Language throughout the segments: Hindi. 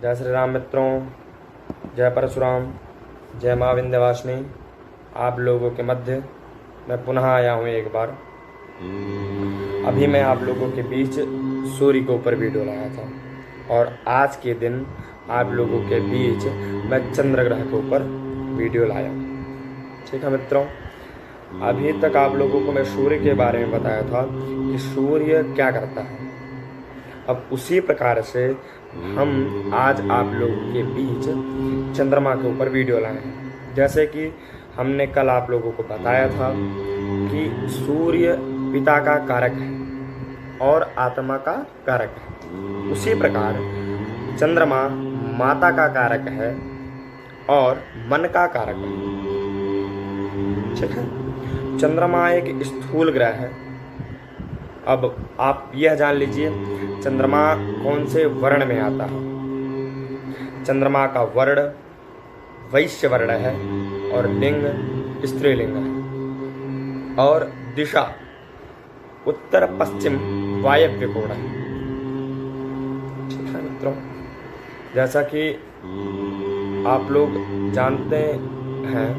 जय श्री राम मित्रों, जय परशुराम, जय माँ विंध्यवासिनी। आप लोगों के मध्य मैं पुनः आया हूँ एक बार। अभी मैं आप लोगों के बीच सूर्य के ऊपर वीडियो लाया था और आज के दिन आप लोगों के बीच मैं चंद्र ग्रह के ऊपर वीडियो लाया। ठीक है मित्रों, अभी तक आप लोगों को मैं सूर्य के बारे में बताया था कि सूर्य क्या करता है। अब उसी प्रकार से हम आज आप लोगों के बीच चंद्रमा के ऊपर वीडियो लाए हैं। जैसे कि हमने कल आप लोगों को बताया था कि सूर्य पिता का कारक है और आत्मा का कारक है, उसी प्रकार चंद्रमा माता का कारक है और मन का कारक है। ठीक है, चंद्रमा एक स्थूल ग्रह है। अब आप यह जान लीजिए चंद्रमा कौन से वर्ण में आता है। चंद्रमा का वर्ण वैश्य वर्ण है और लिंग स्त्रीलिंग है और दिशा उत्तर पश्चिम वायव्य कोण है। ठीक है मित्रों, जैसा कि आप लोग जानते हैं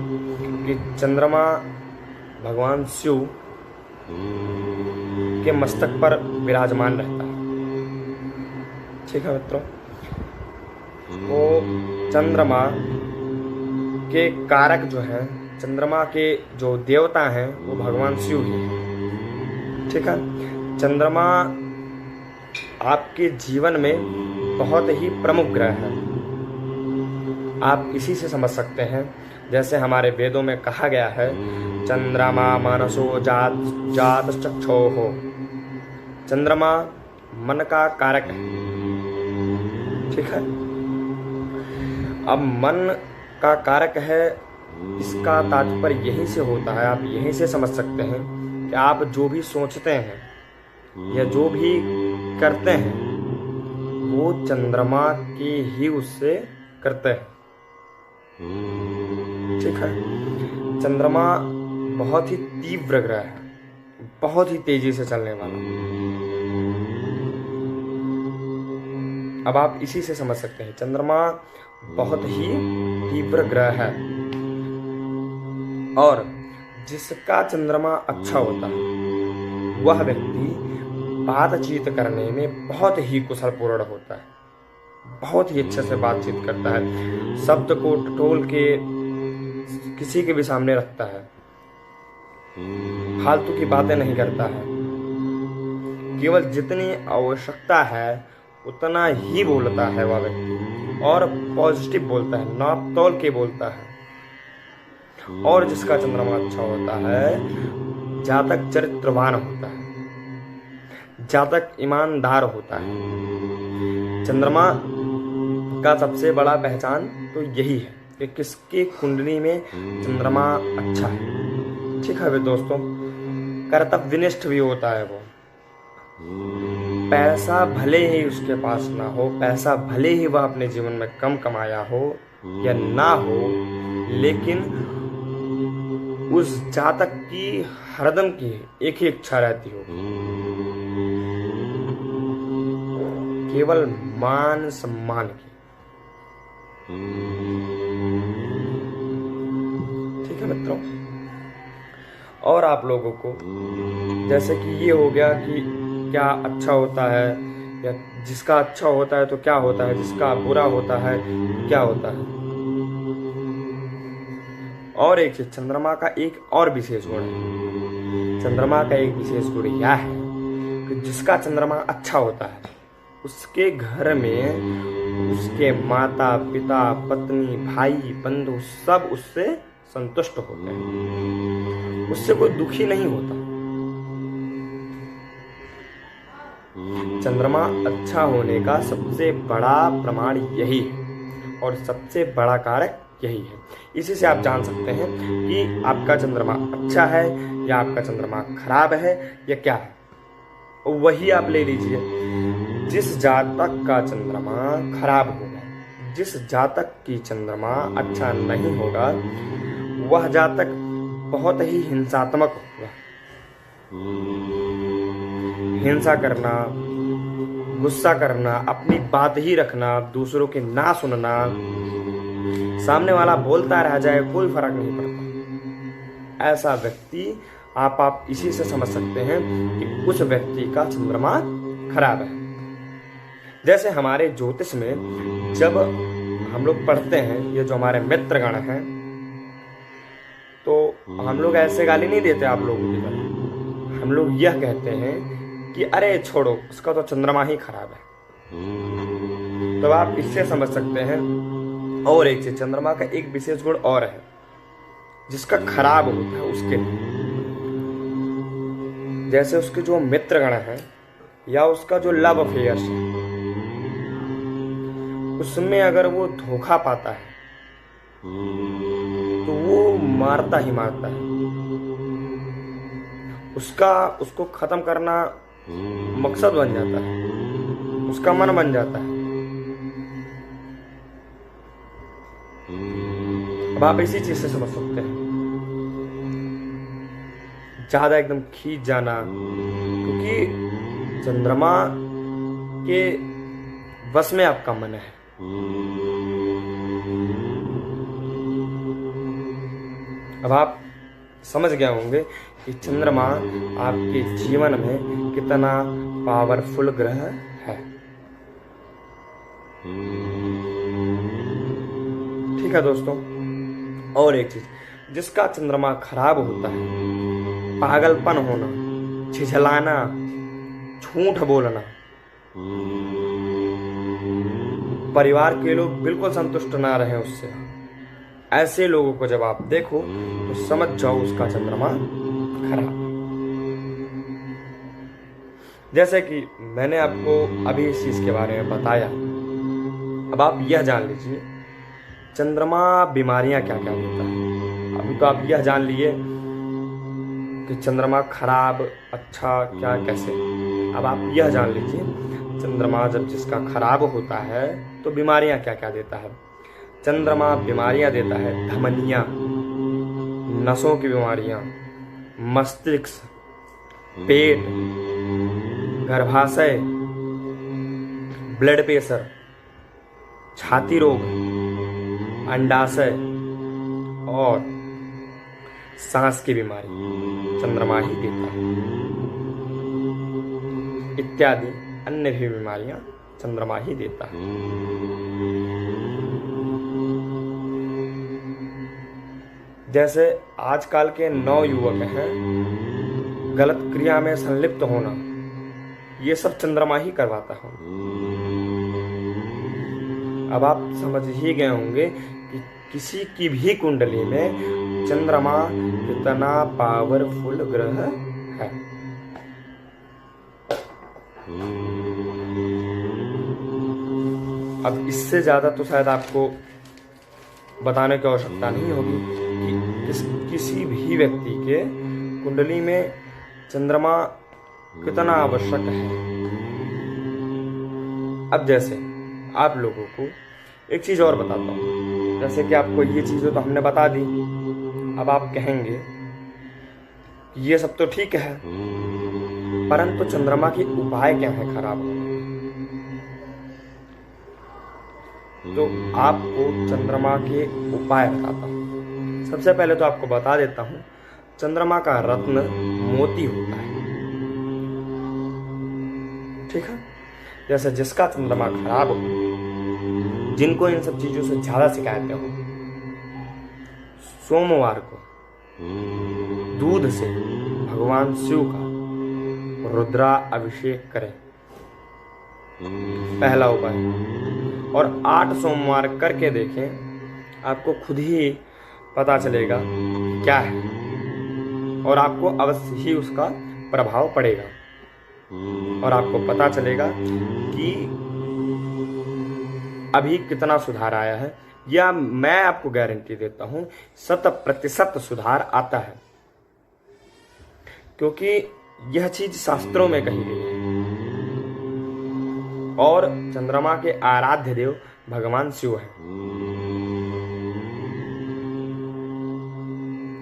कि चंद्रमा भगवान शिव के मस्तक पर विराजमान रहता है। ठीक है मित्रों, वो चंद्रमा के कारक जो हैं, चंद्रमा के जो देवता हैं वो भगवान शिव ही हैं। ठीक है, चंद्रमा आपके जीवन में बहुत ही प्रमुख ग्रह है। आप इसी से समझ सकते हैं, जैसे हमारे वेदों में कहा गया है चंद्रमा मनसो जात जात चक्षुः। चंद्रमा मन का कारक है। ठीक है, अब मन का कारक है, इसका तात्पर्य यहीं से होता है, आप यहीं से समझ सकते हैं कि आप जो भी सोचते हैं या जो भी करते हैं वो चंद्रमा के ही उससे करते हैं। ठीक है, चंद्रमा बहुत ही तीव्र ग्रह है, बहुत ही तेजी से चलने वाला। अब आप इसी से समझ सकते हैं चंद्रमा बहुत ही तीव्र ग्रह है और जिसका चंद्रमा अच्छा होता है वह व्यक्ति बातचीत करने में बहुत ही कुशलपूर्ण होता है, बहुत ही अच्छे से बातचीत करता है, शब्द को टटोल के किसी के भी सामने रखता है, फालतू की बातें नहीं करता है, केवल जितनी आवश्यकता है उतना ही बोलता है वह व्यक्ति और पॉजिटिव बोलता है, नाप तोल के बोलता है। और जिसका चंद्रमा अच्छा होता है जातक चरित्रवान होता है, जातक ईमानदार होता है। चंद्रमा का सबसे बड़ा पहचान तो यही है कि किसकी कुंडली में चंद्रमा अच्छा है। ठीक है वे दोस्तों, कर्तव्यनिष्ठ भी होता है वो। पैसा भले ही उसके पास ना हो, पैसा भले ही वह अपने जीवन में कम कमाया हो या ना हो, लेकिन उस जातक की हरदम की एक ही इच्छा रहती हो, केवल मान सम्मान की। ठीक है मित्रों, और आप लोगों को जैसे कि ये हो गया कि क्या अच्छा होता है या जिसका अच्छा होता है तो क्या होता है, जिसका बुरा होता है क्या होता है। और एक चीज, चंद्रमा का एक और विशेष गुण है। चंद्रमा का एक विशेष गुण यह है कि जिसका चंद्रमा अच्छा होता है उसके घर में उसके माता पिता पत्नी भाई बंधु सब उससे संतुष्ट होते हैं, उससे कोई दुखी नहीं होता। चंद्रमा अच्छा होने का सबसे बड़ा प्रमाण यही है और सबसे बड़ा कारक यही है। इसी से आप जान सकते हैं कि आपका चंद्रमा अच्छा है या आपका चंद्रमा खराब है या क्या है। वही आप ले लीजिए, जिस जातक का चंद्रमा खराब होगा, जिस जातक की चंद्रमा अच्छा नहीं होगा, वह जातक बहुत ही हिंसात्मक होगा। हिंसा करना, गुस्सा करना, अपनी बात ही रखना, दूसरों की ना सुनना, सामने वाला बोलता रह जाए कोई फर्क नहीं पड़ता, ऐसा व्यक्ति आप इसी से समझ सकते हैं कि उस व्यक्ति का चंद्रमा खराब है। जैसे हमारे ज्योतिष में जब हम लोग पढ़ते हैं, ये जो हमारे मित्रगण हैं, तो हम लोग ऐसे गाली नहीं देते आप लोगों की तरह। हम लोग यह कहते हैं कि अरे छोड़ो, उसका तो चंद्रमा ही खराब है। तो आप इससे समझ सकते हैं। और एक चीज, चंद्रमा का एक विशेष गुण और है, जिसका खराब होता है उसके लिए, जैसे उसके जो मित्रगण हैं या उसका जो लव अफेयर्स है, उसमें अगर वो धोखा पाता है तो वो मारता ही मारता है। उसको खत्म करना मकसद बन जाता है, उसका मन बन जाता है। अब आप इसी चीज से समझ सकते हैं, ज्यादा एकदम खींच जाना, क्योंकि चंद्रमा के वश में आपका मन है। अब आप समझ गए होंगे कि चंद्रमा आपके जीवन में कितना पावरफुल ग्रह है। ठीक है दोस्तों, और एक चीज, जिसका चंद्रमा खराब होता है, पागलपन होना, झिझलाना, झूठ बोलना, परिवार के लोग बिल्कुल संतुष्ट ना रहे उससे, ऐसे लोगों को जब आप देखो तो समझ जाओ उसका चंद्रमा खराब। जैसे कि मैंने आपको अभी इस चीज के बारे में बताया, अब आप यह जान लीजिए चंद्रमा बीमारियां क्या क्या देता है। अभी तो आप यह जान लिए कि चंद्रमा खराब, अच्छा, क्या, कैसे। अब आप यह जान लीजिए चंद्रमा जब जिसका खराब होता है तो बीमारियां क्या क्या देता है। चंद्रमा बीमारियां देता है धमनियां, नसों की बीमारियां, मस्तिष्क, पेट, गर्भाशय, ब्लड प्रेशर, छाती रोग, अंडाशय और सांस की बीमारी चंद्रमा ही देता है, इत्यादि अन्य भी बीमारियां चंद्रमा ही देता है। जैसे आजकल के नवयुवक हैं, गलत क्रिया में संलिप्त होना, ये सब चंद्रमा ही करवाता है। अब आप समझ ही गए होंगे कि किसी की भी कुंडली में चंद्रमा कितना पावरफुल ग्रह है। अब इससे ज्यादा तो शायद आपको बताने की आवश्यकता नहीं होगी कि किसी भी व्यक्ति के कुंडली में चंद्रमा कितना आवश्यक है। अब जैसे आप लोगों को एक चीज और बताता हूं, जैसे कि आपको ये चीजें तो हमने बता दी। अब आप कहेंगे ये सब तो ठीक है, परंतु चंद्रमा के उपाय क्या है खराब होने के? तो आपको चंद्रमा के उपाय बताता हूं। सबसे पहले तो आपको बता देता हूं, चंद्रमा का रत्न मोती होता है। ठीक है, जैसे जिसका चंद्रमा खराब हो, जिनको इन सब चीजों से ज्यादा शिकायतें हो, सोमवार को दूध से भगवान शिव का रुद्रा अभिषेक करें, पहला उपाय। और 8 सोमवार करके देखें, आपको खुद ही पता चलेगा क्या है, और आपको अवश्य ही उसका प्रभाव पड़ेगा, और आपको पता चलेगा कि अभी कितना सुधार आया है। या मैं आपको गारंटी देता हूं 100% सुधार आता है, क्योंकि यह चीज शास्त्रों में कही गई है। और चंद्रमा के आराध्य देव भगवान शिव है।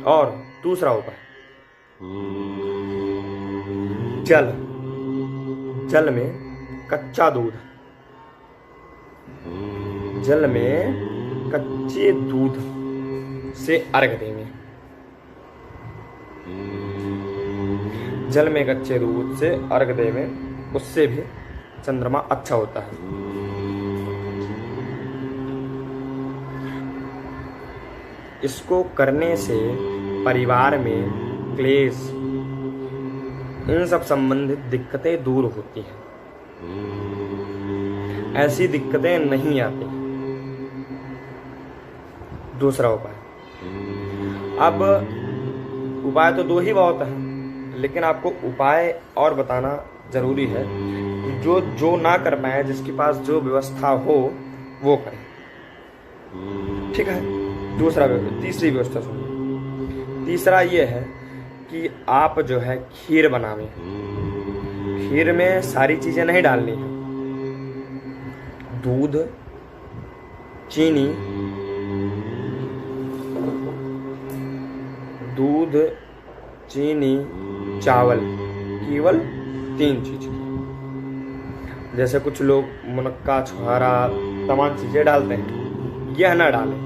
और दूसरा उपाय, जल में कच्चा दूध, जल में कच्चे दूध से अर्घ देंगे। जल में कच्चे दूध से अर्घ देंगे, उससे भी चंद्रमा अच्छा होता है। इसको करने से परिवार में क्लेश, इन सब संबंधित दिक्कतें दूर होती हैं, ऐसी दिक्कतें नहीं आती। दूसरा उपाय, अब उपाय तो 2 ही बहुत है, लेकिन आपको उपाय और बताना जरूरी है कि जो ना कर पाए, जिसके पास जो व्यवस्था हो वो करें। ठीक है। तीसरी व्यवस्था सुनिए। तीसरा ये है कि आप जो है खीर बनावें। खीर में सारी चीजें नहीं डालनी है, दूध, चीनी, चावल, केवल 3 चीज। जैसे कुछ लोग मुनक्का, छुहारा, तमाम चीजें डालते हैं, यह ना डालें।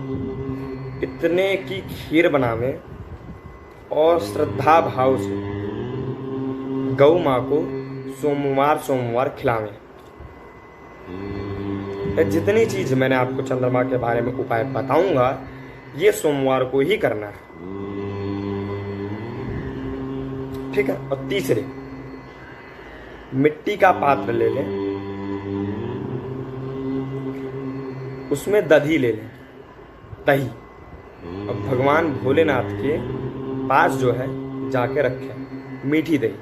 इतने की खीर बनावें और श्रद्धा भाव से गौ माँ को सोमवार खिलावें। जितनी चीज मैंने आपको चंद्रमा के बारे में उपाय बताऊंगा, ये सोमवार को ही करना है। ठीक है। और तीसरे, मिट्टी का पात्र ले लें, उसमें दही ले लें, दही, और भगवान भोलेनाथ के पास जो है जाके रखें, मीठी दही।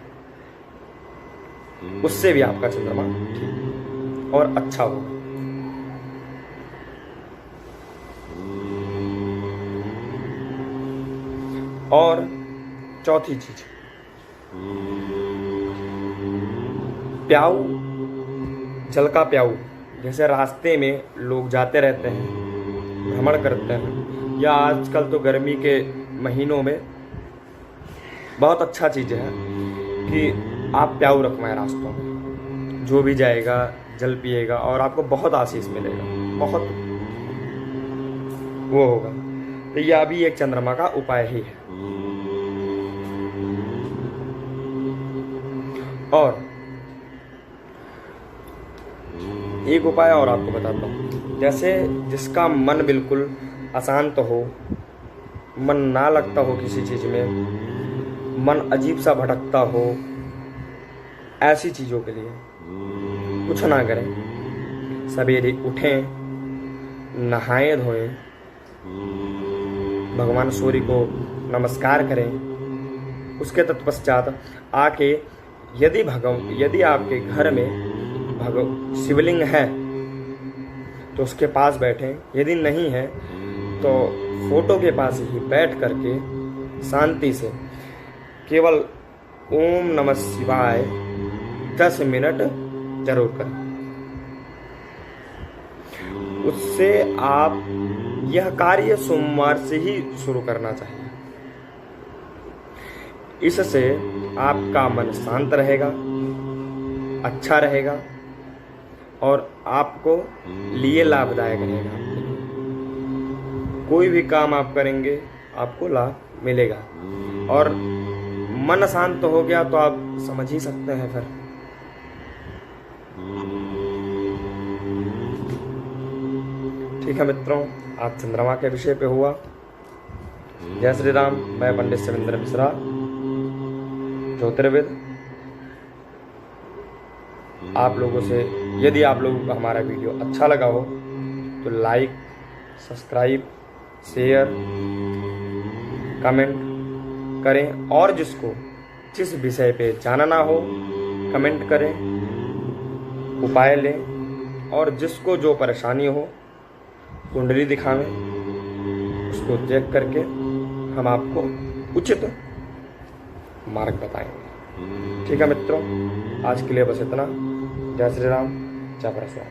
उससे भी आपका चंद्रमा ठीक और अच्छा होगा। और चौथी चीज, प्याऊ, जल का प्याऊ। जैसे रास्ते में लोग जाते रहते हैं, भ्रमण करते हैं, या आजकल तो गर्मी के महीनों में बहुत अच्छा चीज़ है कि आप प्याऊ रखवाएं रास्तों में। जो भी जाएगा जल पिएगा और आपको बहुत आशीष मिलेगा, बहुत वो होगा। तो यह भी एक चंद्रमा का उपाय ही है। और एक उपाय और आपको बताता हूँ। जैसे जिसका मन बिल्कुल अशांत हो, मन ना लगता हो किसी चीज़ में, मन अजीब सा भटकता हो, ऐसी चीज़ों के लिए कुछ ना करें। सवेरे उठें, नहाएं धोएं, भगवान सूर्य को नमस्कार करें। उसके तत्पश्चात आके यदि आपके घर में शिवलिंग है तो उसके पास बैठें, यदि नहीं है तो फोटो के पास ही बैठ करके शांति से केवल ओम नमः शिवाय 10 मिनट जरूर करें। उससे आप यह कार्य सोमवार से ही शुरू करना चाहिए। इससे आपका मन शांत रहेगा, अच्छा रहेगा और आपको लिए लाभदायक रहेगा। कोई भी काम आप करेंगे आपको लाभ मिलेगा। और मन शांत हो गया तो आप समझ ही सकते हैं फिर। ठीक है मित्रों, आज चंद्रमा के विषय पे हुआ। जय श्री राम। मैं पंडित शिवेंद्र मिश्रा, ज्योतिर्विद। आप लोगों से, यदि आप लोगों को हमारा वीडियो अच्छा लगा हो तो लाइक, सब्सक्राइब, शेयर, कमेंट करें। और जिसको जिस विषय पे जानना हो कमेंट करें, उपाय लें। और जिसको जो परेशानी हो कुंडली दिखावें, उसको चेक करके हम आपको उचित मार्ग बताएंगे। ठीक है मित्रों, आज के लिए बस इतना। जय श्री राम, जय परशुराम।